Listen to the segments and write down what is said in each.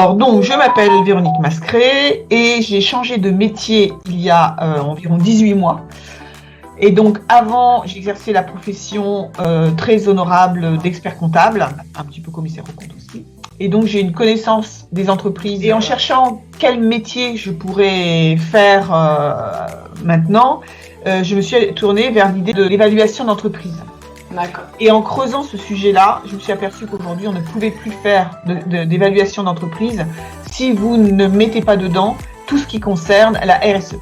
Alors donc, je m'appelle Véronique Mascret et j'ai changé de métier il y a environ 18 mois. Et donc avant, j'exerçais la profession très honorable d'expert comptable, un petit peu commissaire aux comptes aussi. Et donc j'ai une connaissance des entreprises. Et en cherchant quel métier je pourrais faire maintenant, je me suis tournée vers l'idée de l'évaluation d'entreprise. D'accord. Et en creusant ce sujet-là, je me suis aperçue qu'aujourd'hui, on ne pouvait plus faire d'évaluation d'entreprise si vous ne mettez pas dedans tout ce qui concerne la RSE.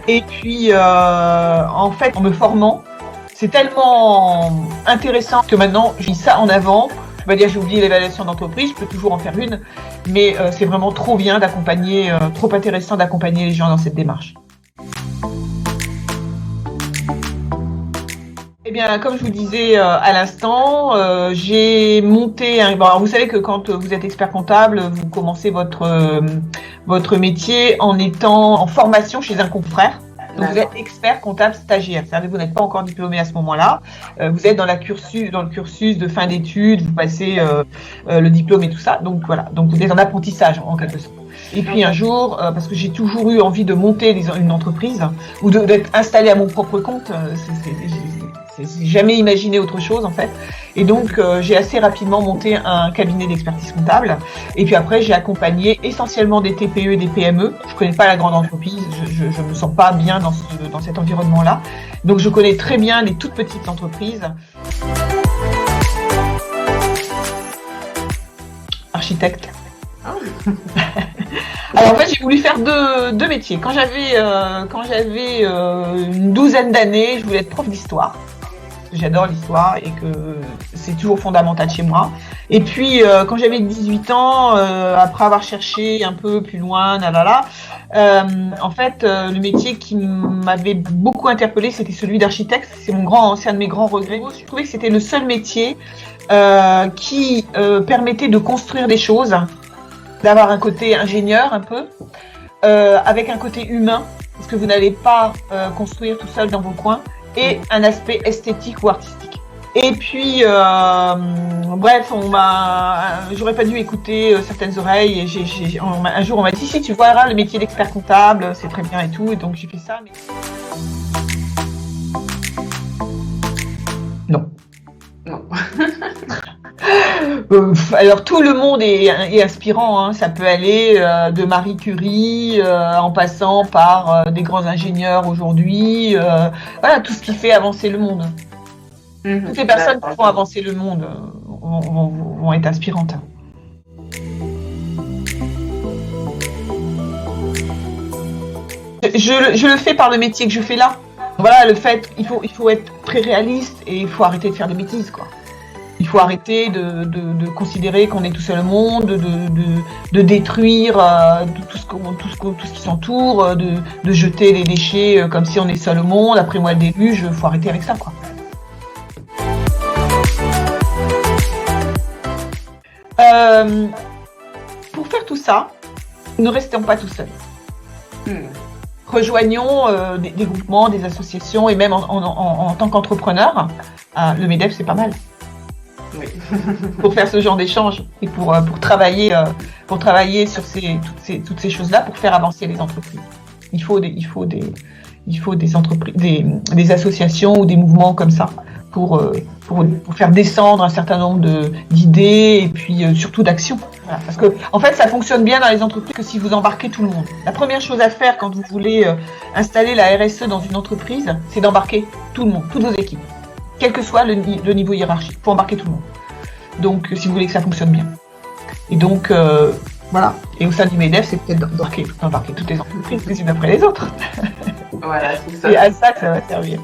Et puis, en fait, en me formant, c'est tellement intéressant que maintenant, je mis ça en avant. Je vais dire, j'ai oublié l'évaluation d'entreprise, je peux toujours en faire une, mais c'est vraiment trop bien d'accompagner, trop intéressant d'accompagner les gens dans cette démarche. Eh bien, comme je vous disais à l'instant, j'ai monté bon, alors vous savez que quand vous êtes expert comptable, vous commencez votre métier en étant en formation chez un confrère. Donc vous êtes expert comptable stagiaire, c'est-à-dire que vous n'êtes pas encore diplômé à ce moment-là. Vous êtes dans le cursus de fin d'études, vous passez le diplôme et tout ça. Donc voilà, donc vous êtes en apprentissage en quelque sorte. Et puis un jour, parce que j'ai toujours eu envie de monter une entreprise ou d'être installé à mon propre compte, j'ai jamais imaginé autre chose en fait. Et donc j'ai assez rapidement monté un cabinet d'expertise comptable. Et puis après j'ai accompagné essentiellement des TPE et des PME. Je connais pas la grande entreprise, je me sens pas bien dans cet environnement-là. Donc je connais très bien les toutes petites entreprises. Architecte. Alors en fait j'ai voulu faire deux métiers. Quand j'avais une douzaine d'années, je voulais être prof d'histoire. J'adore l'histoire et que c'est toujours fondamental chez moi. Et puis quand j'avais 18 ans, après avoir cherché un peu plus loin, en fait le métier qui m'avait beaucoup interpellée, c'était celui d'architecte. C'est un de mes grands regrets. Je trouvais que c'était le seul métier qui permettait de construire des choses, d'avoir un côté ingénieur un peu, avec un côté humain, parce que vous n'allez pas construire tout seul dans vos coins, et un aspect esthétique ou artistique. Et puis, bref, j'aurais pas dû écouter certaines oreilles. Et un jour, on m'a dit si tu verras le métier d'expert comptable, c'est très bien et tout. Et donc j'ai fait ça. Mais... Non. Alors tout le monde est inspirant, hein. Ça peut aller de Marie Curie en passant par des grands ingénieurs aujourd'hui, voilà, tout ce qui fait avancer le monde. Toutes les personnes qui font avancer le monde vont être inspirantes. Je le fais par le métier que je fais là. Voilà, le fait, il faut être très réaliste et il faut arrêter de faire des bêtises, quoi. Il faut arrêter de considérer qu'on est tout seul au monde, de détruire tout ce qui s'entoure, de jeter les déchets comme si on est seul au monde. Après moi le déluge, il faut arrêter avec ça, quoi. Pour faire tout ça, ne restons pas tout seuls. Rejoignons des groupements, des associations et même en tant qu'entrepreneur, le MEDEF c'est pas mal. Oui. Pour faire ce genre d'échange et pour travailler sur toutes ces choses-là pour faire avancer les entreprises. Il faut des entreprises, des associations ou des mouvements comme ça pour faire descendre un certain nombre d'idées et puis surtout d'actions. Voilà. Parce que en fait, ça fonctionne bien dans les entreprises que si vous embarquez tout le monde. La première chose à faire quand vous voulez installer la RSE dans une entreprise, c'est d'embarquer tout le monde, toutes vos équipes. Quel que soit le niveau hiérarchique, il faut embarquer tout le monde. Donc, si vous voulez que ça fonctionne bien. Et donc, voilà. Et au sein du MEDEF, c'est peut-être d'embarquer toutes les entreprises les unes après les autres. Voilà, c'est ça. Et à ça que ça va servir.